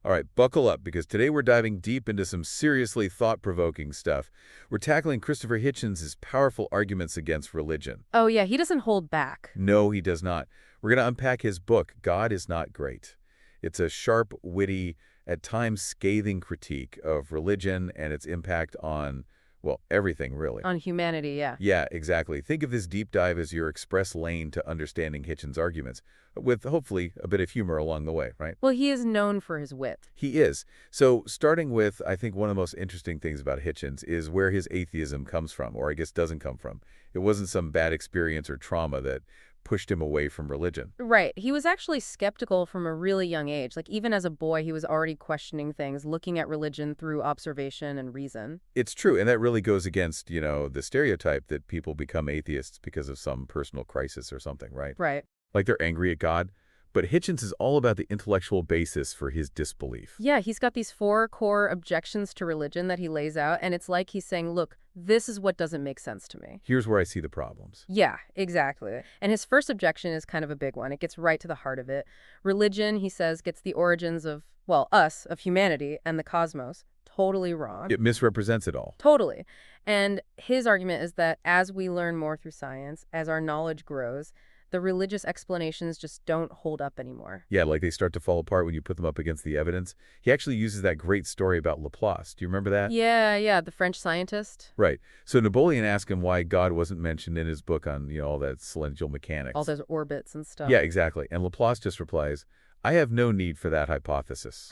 All right, buckle up, because today we're diving deep into some seriously thought-provoking stuff. We're tackling Christopher Hitchens' powerful arguments against religion. Oh, yeah, he doesn't hold back. No, he does not. We're going to unpack his book, God is Not Great. It's a sharp, witty, at times scathing critique of religion and its impact on, well, everything, really. On humanity, yeah. Yeah, exactly. Think of this deep dive as your express lane to understanding Hitchens' arguments, with hopefully a bit of humor along the way, right? Well, he is known for his wit. He is. So starting with, I think one of the most interesting things about Hitchens is where his atheism comes from, or I guess doesn't come from. It wasn't some bad experience or trauma that pushed him away from religion. Right. He was actually skeptical from a really young age. Like, even as a boy, he was already questioning things, looking at religion through observation and reason. It's true, and that really goes against, the stereotype that people become atheists because of some personal crisis or something, right? Right. Like they're angry at God. But Hitchens is all about the intellectual basis for his disbelief. Yeah, he's got these 4 core objections to religion that he lays out, and it's like he's saying, look, this is what doesn't make sense to me. Here's where I see the problems. Yeah, exactly. And his first objection is kind of a big one. It gets right to the heart of it. Religion, he says, gets the origins of, well, us, of humanity and the cosmos totally wrong. It misrepresents it all. Totally. And his argument is that as we learn more through science, as our knowledge grows, the religious explanations just don't hold up anymore. Yeah, like they start to fall apart when you put them up against the evidence. He actually uses that great story about Laplace. Do you remember that? Yeah, the French scientist. Right. So Napoleon asked him why God wasn't mentioned in his book on, all that celestial mechanics. All those orbits and stuff. Yeah, exactly. And Laplace just replies, I have no need for that hypothesis.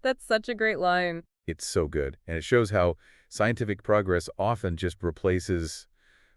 That's such a great line. It's so good. And it shows how scientific progress often just replaces,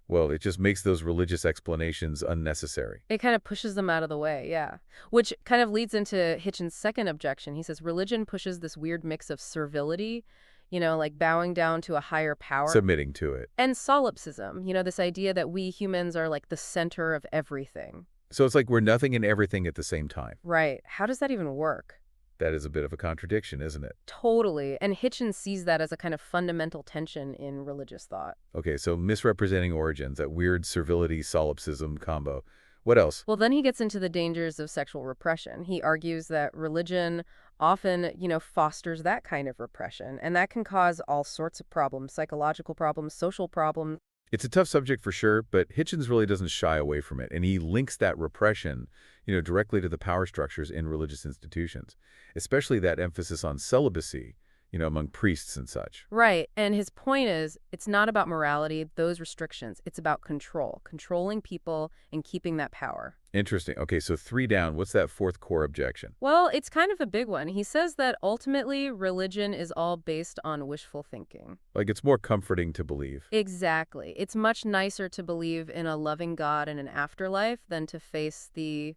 well, it just makes those religious explanations unnecessary. It kind of pushes them out of the way, yeah. Which kind of leads into Hitchens' second objection. He says religion pushes this weird mix of servility, like bowing down to a higher power. Submitting to it. And solipsism, this idea that we humans are like the center of everything. So it's like we're nothing and everything at the same time. Right. How does that even work? That is a bit of a contradiction, isn't it? Totally. And Hitchens sees that as a kind of fundamental tension in religious thought. Okay, so misrepresenting origins, that weird servility-solipsism combo. What else? Well, then he gets into the dangers of sexual repression. He argues that religion often, fosters that kind of repression, and that can cause all sorts of problems, psychological problems, social problems. It's a tough subject for sure, but Hitchens really doesn't shy away from it, and he links that repression, directly to the power structures in religious institutions, especially that emphasis on celibacy, among priests and such. Right. And his point is, it's not about morality, those restrictions. It's about control, controlling people and keeping that power. Interesting. Okay, so 3 down. What's that 4th core objection? Well, it's kind of a big one. He says that ultimately religion is all based on wishful thinking. Like it's more comforting to believe. Exactly. It's much nicer to believe in a loving God and an afterlife than to face the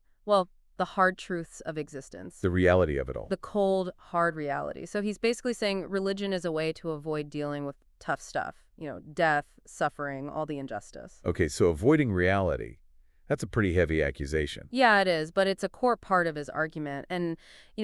hard truths of existence. The reality of it all. The cold, hard reality. So he's basically saying religion is a way to avoid dealing with tough stuff. Death, suffering, all the injustice. Okay, so avoiding reality. That's a pretty heavy accusation. Yeah, it is, but it's a core part of his argument. And,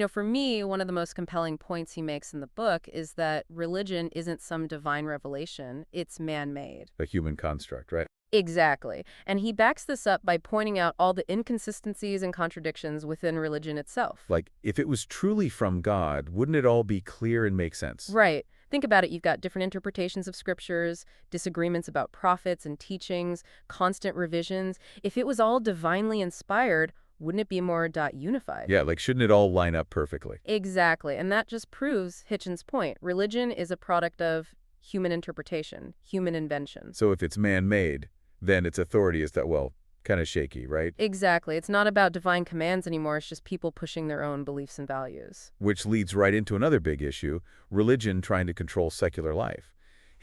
for me, one of the most compelling points he makes in the book is that religion isn't some divine revelation. It's man-made. A human construct, right? Exactly. And he backs this up by pointing out all the inconsistencies and contradictions within religion itself. Like, if it was truly from God, wouldn't it all be clear and make sense? Right. Think about it. You've got different interpretations of scriptures, disagreements about prophets and teachings, constant revisions. If it was all divinely inspired, wouldn't it be more unified? Yeah, like shouldn't it all line up perfectly? Exactly. And that just proves Hitchens' point. Religion is a product of human interpretation, human invention. So if it's man-made, then its authority is that, well, kind of shaky, right? Exactly. It's not about divine commands anymore. It's just people pushing their own beliefs and values. Which leads right into another big issue, religion trying to control secular life.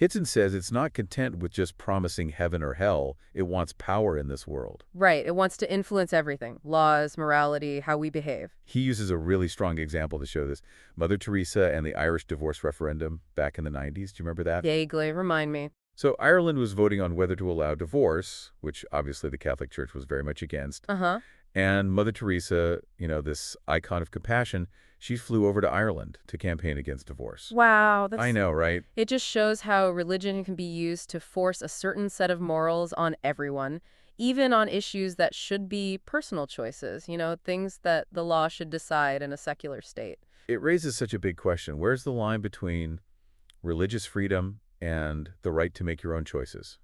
Hitchens says it's not content with just promising heaven or hell. It wants power in this world. Right. It wants to influence everything. Laws, morality, how we behave. He uses a really strong example to show this. Mother Teresa and the Irish divorce referendum back in the 90s. Do you remember that? Vaguely. Remind me. So Ireland was voting on whether to allow divorce, which obviously the Catholic Church was very much against. Uh-huh. And Mother Teresa, this icon of compassion, she flew over to Ireland to campaign against divorce. Wow. I know, right? It just shows how religion can be used to force a certain set of morals on everyone, even on issues that should be personal choices, things that the law should decide in a secular state. It raises such a big question. Where's the line between religious freedom and the right to make your own choices?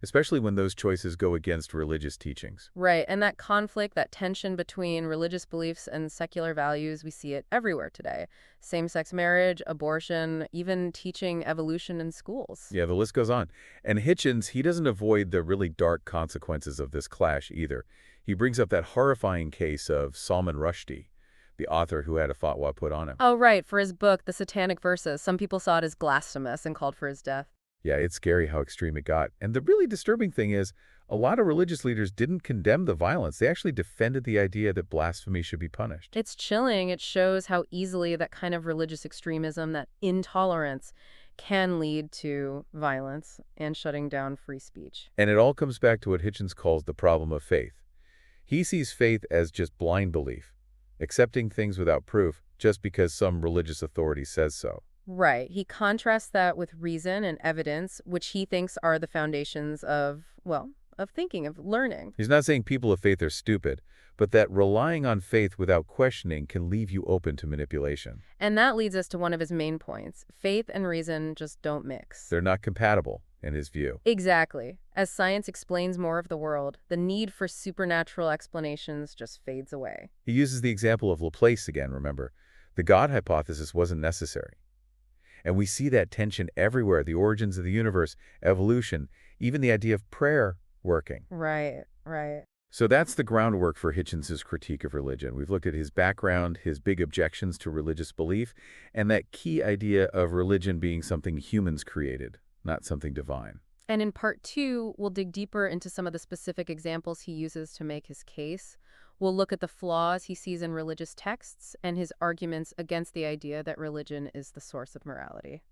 Especially when those choices go against religious teachings. Right, and that conflict, that tension between religious beliefs and secular values, we see it everywhere today. Same-sex marriage, abortion, even teaching evolution in schools. Yeah, the list goes on. And Hitchens, he doesn't avoid the really dark consequences of this clash either. He brings up that horrifying case of Salman Rushdie, the author who had a fatwa put on him. Oh, right, for his book, The Satanic Verses. Some people saw it as blasphemous and called for his death. Yeah, it's scary how extreme it got. And the really disturbing thing is, a lot of religious leaders didn't condemn the violence. They actually defended the idea that blasphemy should be punished. It's chilling. It shows how easily that kind of religious extremism, that intolerance, can lead to violence and shutting down free speech. And it all comes back to what Hitchens calls the problem of faith. He sees faith as just blind belief, accepting things without proof just because some religious authority says so. Right. He contrasts that with reason and evidence, which he thinks are the foundations of, well, of thinking, of learning. He's not saying people of faith are stupid, but that relying on faith without questioning can leave you open to manipulation. And that leads us to one of his main points. Faith and reason just don't mix. They're not compatible, in his view. Exactly. As science explains more of the world, the need for supernatural explanations just fades away. He uses the example of Laplace again, remember. The God hypothesis wasn't necessary. And we see that tension everywhere, the origins of the universe, evolution, even the idea of prayer working. Right, right. So that's the groundwork for Hitchens' critique of religion. We've looked at his background, his big objections to religious belief, and that key idea of religion being something humans created, not something divine. And in part 2, we'll dig deeper into some of the specific examples he uses to make his case. We'll look at the flaws he sees in religious texts and his arguments against the idea that religion is the source of morality.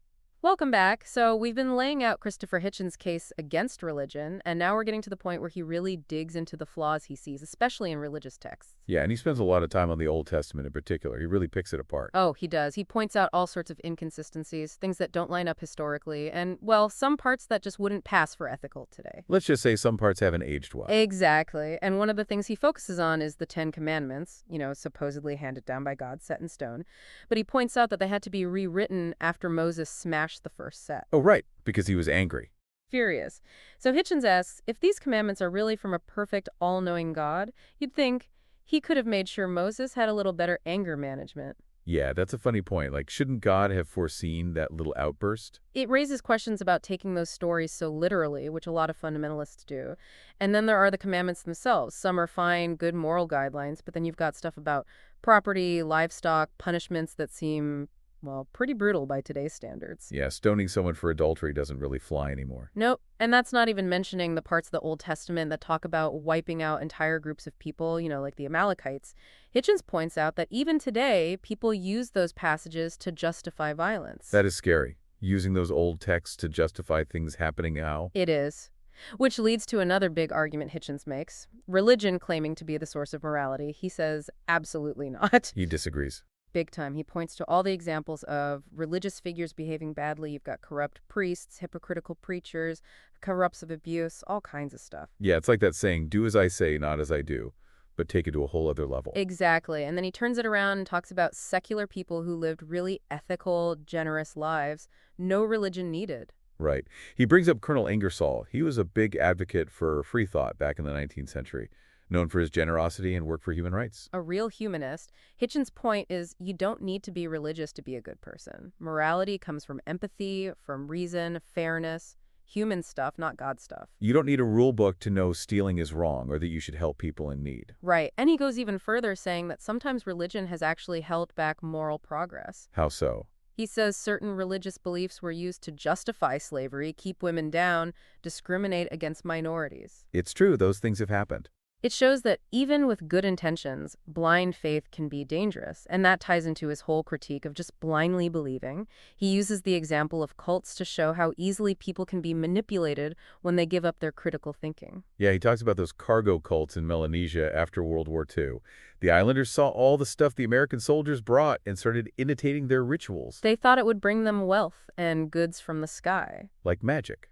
Welcome back. So we've been laying out Christopher Hitchens' case against religion, and now we're getting to the point where he really digs into the flaws he sees, especially in religious texts. Yeah, and he spends a lot of time on the Old Testament in particular. He really picks it apart. Oh, he does. He points out all sorts of inconsistencies, things that don't line up historically, and, well, some parts that just wouldn't pass for ethical today. Let's just say some parts haven't aged well. Exactly. And one of the things he focuses on is the Ten Commandments, supposedly handed down by God, set in stone. But he points out that they had to be rewritten after Moses smashed the first set. Oh, right, because he was angry. Furious. So Hitchens asks, if these commandments are really from a perfect, all-knowing God, you'd think he could have made sure Moses had a little better anger management. Yeah, that's a funny point. Like, shouldn't God have foreseen that little outburst? It raises questions about taking those stories so literally, which a lot of fundamentalists do. And then there are the commandments themselves. Some are fine, good moral guidelines, but then you've got stuff about property, livestock, punishments that seem, well, pretty brutal by today's standards. Yeah, stoning someone for adultery doesn't really fly anymore. Nope. And that's not even mentioning the parts of the Old Testament that talk about wiping out entire groups of people, like the Amalekites. Hitchens points out that even today, people use those passages to justify violence. That is scary. Using those old texts to justify things happening now. It is. Which leads to another big argument Hitchens makes. Religion claiming to be the source of morality. He says, absolutely not. He disagrees. Big time. He points to all the examples of religious figures behaving badly. You've got corrupt priests, hypocritical preachers, corrupts of abuse, all kinds of stuff. Yeah, it's like that saying, do as I say, not as I do, but take it to a whole other level. Exactly. And then he turns it around and talks about secular people who lived really ethical, generous lives. No religion needed. Right. He brings up Colonel Ingersoll. He was a big advocate for free thought back in the 19th century. Known for his generosity and work for human rights. A real humanist. Hitchens' point is you don't need to be religious to be a good person. Morality comes from empathy, from reason, fairness, human stuff, not God stuff. You don't need a rule book to know stealing is wrong or that you should help people in need. Right. And he goes even further, saying that sometimes religion has actually held back moral progress. How so? He says certain religious beliefs were used to justify slavery, keep women down, discriminate against minorities. It's true, those things have happened. It shows that even with good intentions, blind faith can be dangerous, and that ties into his whole critique of just blindly believing. He uses the example of cults to show how easily people can be manipulated when they give up their critical thinking. Yeah, he talks about those cargo cults in Melanesia after World War II. The islanders saw all the stuff the American soldiers brought and started imitating their rituals. They thought it would bring them wealth and goods from the sky. Like magic.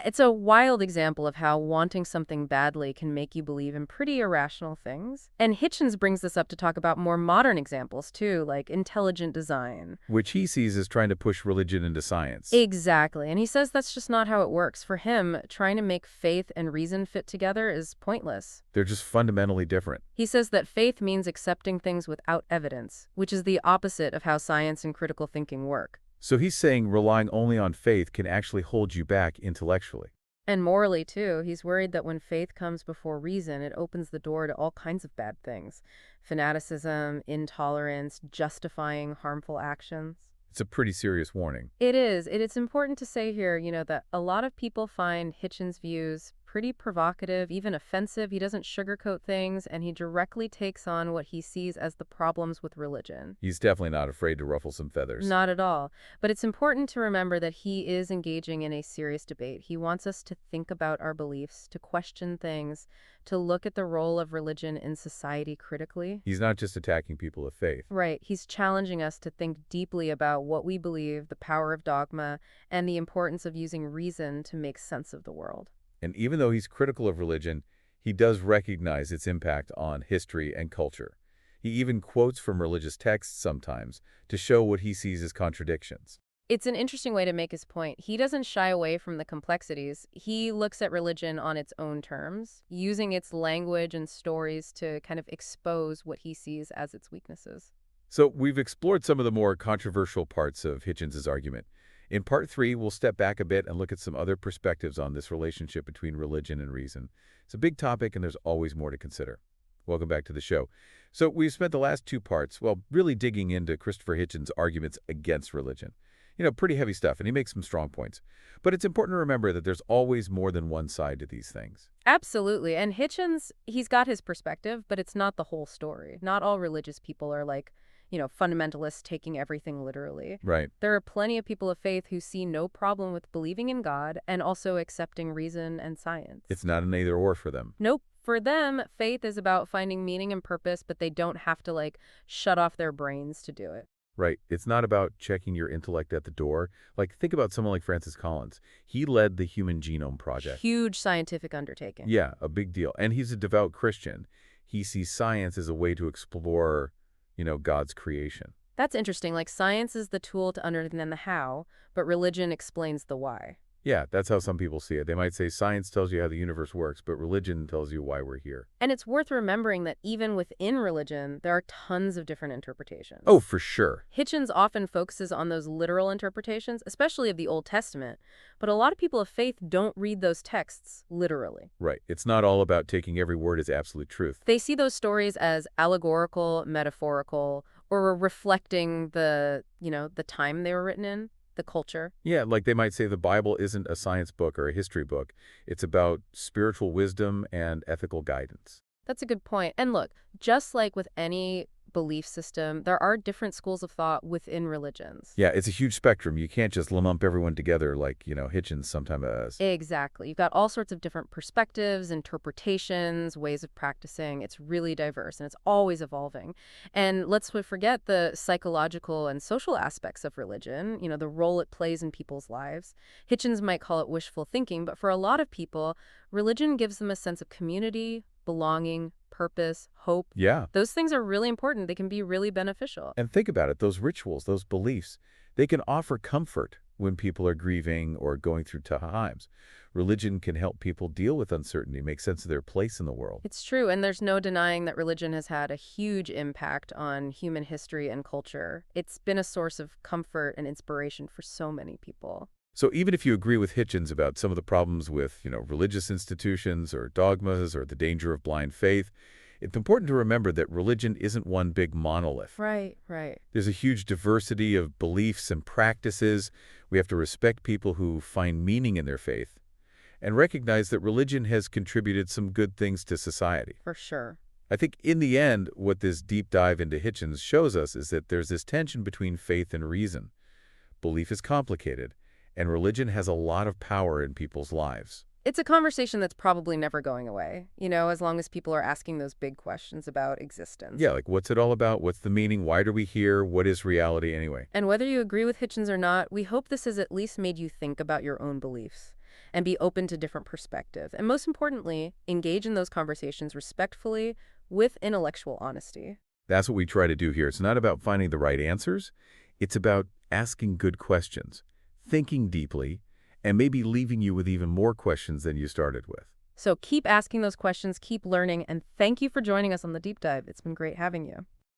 It's a wild example of how wanting something badly can make you believe in pretty irrational things. And Hitchens brings this up to talk about more modern examples, too, like intelligent design. Which he sees as trying to push religion into science. Exactly. And he says that's just not how it works. For him, trying to make faith and reason fit together is pointless. They're just fundamentally different. He says that faith means accepting things without evidence, which is the opposite of how science and critical thinking work. So he's saying relying only on faith can actually hold you back intellectually. And morally, too, he's worried that when faith comes before reason, it opens the door to all kinds of bad things. Fanaticism, intolerance, justifying harmful actions. It's a pretty serious warning. It is. It's important to say here, that a lot of people find Hitchens' views pretty provocative, even offensive. He doesn't sugarcoat things, and he directly takes on what he sees as the problems with religion. He's definitely not afraid to ruffle some feathers. Not at all. But it's important to remember that he is engaging in a serious debate. He wants us to think about our beliefs, to question things, to look at the role of religion in society critically. He's not just attacking people of faith. Right. He's challenging us to think deeply about what we believe, the power of dogma, and the importance of using reason to make sense of the world. And even though he's critical of religion, he does recognize its impact on history and culture. He even quotes from religious texts sometimes to show what he sees as contradictions. It's an interesting way to make his point. He doesn't shy away from the complexities. He looks at religion on its own terms, using its language and stories to kind of expose what he sees as its weaknesses. So we've explored some of the more controversial parts of Hitchens' argument. In part 3, we'll step back a bit and look at some other perspectives on this relationship between religion and reason. It's a big topic, and there's always more to consider. Welcome back to the show. So we've spent the last 2 parts, really digging into Christopher Hitchens' arguments against religion. Pretty heavy stuff, and he makes some strong points. But it's important to remember that there's always more than one side to these things. Absolutely. And Hitchens, he's got his perspective, but it's not the whole story. Not all religious people are like, fundamentalists taking everything literally. Right. There are plenty of people of faith who see no problem with believing in God and also accepting reason and science. It's not an either-or for them. Nope. For them, faith is about finding meaning and purpose, but they don't have to, shut off their brains to do it. Right. It's not about checking your intellect at the door. Think about someone like Francis Collins. He led the Human Genome Project. Huge scientific undertaking. Yeah, a big deal. And he's a devout Christian. He sees science as a way to explore, God's creation. That's interesting. Science is the tool to understand the how, but religion explains the why. Yeah, that's how some people see it. They might say science tells you how the universe works, but religion tells you why we're here. And it's worth remembering that even within religion, there are tons of different interpretations. Oh, for sure. Hitchens often focuses on those literal interpretations, especially of the Old Testament, but a lot of people of faith don't read those texts literally. Right. It's not all about taking every word as absolute truth. They see those stories as allegorical, metaphorical, or reflecting the time they were written in. The culture. Yeah, they might say the Bible isn't a science book or a history book. It's about spiritual wisdom and ethical guidance. That's a good point. And look, just like with any belief system, there are different schools of thought within religions. Yeah, it's a huge spectrum. You can't just lump everyone together like, Hitchens sometimes does. Exactly. You've got all sorts of different perspectives, interpretations, ways of practicing. It's really diverse, and it's always evolving. And let's forget the psychological and social aspects of religion, the role it plays in people's lives. Hitchens might call it wishful thinking, but for a lot of people, religion gives them a sense of community, belonging, purpose, hope. Yeah. Those things are really important. They can be really beneficial. And think about it. Those rituals, those beliefs, they can offer comfort when people are grieving or going through tough times. Religion can help people deal with uncertainty, make sense of their place in the world. It's true, and there's no denying that religion has had a huge impact on human history and culture. It's been a source of comfort and inspiration for so many people. So even if you agree with Hitchens about some of the problems with, religious institutions or dogmas or the danger of blind faith, it's important to remember that religion isn't one big monolith. Right, right. There's a huge diversity of beliefs and practices. We have to respect people who find meaning in their faith and recognize that religion has contributed some good things to society. For sure. I think in the end, what this deep dive into Hitchens shows us is that there's this tension between faith and reason. Belief is complicated, and religion has a lot of power in people's lives. It's a conversation that's probably never going away, as long as people are asking those big questions about existence. Yeah, what's it all about? What's the meaning? Why are we here? What is reality anyway? And whether you agree with Hitchens or not, we hope this has at least made you think about your own beliefs. and be open to different perspectives. And most importantly, engage in those conversations respectfully with intellectual honesty. That's what we try to do here. It's not about finding the right answers. It's about asking good questions, thinking deeply, and maybe leaving you with even more questions than you started with. So keep asking those questions, keep learning, and thank you for joining us on the deep dive. It's been great having you.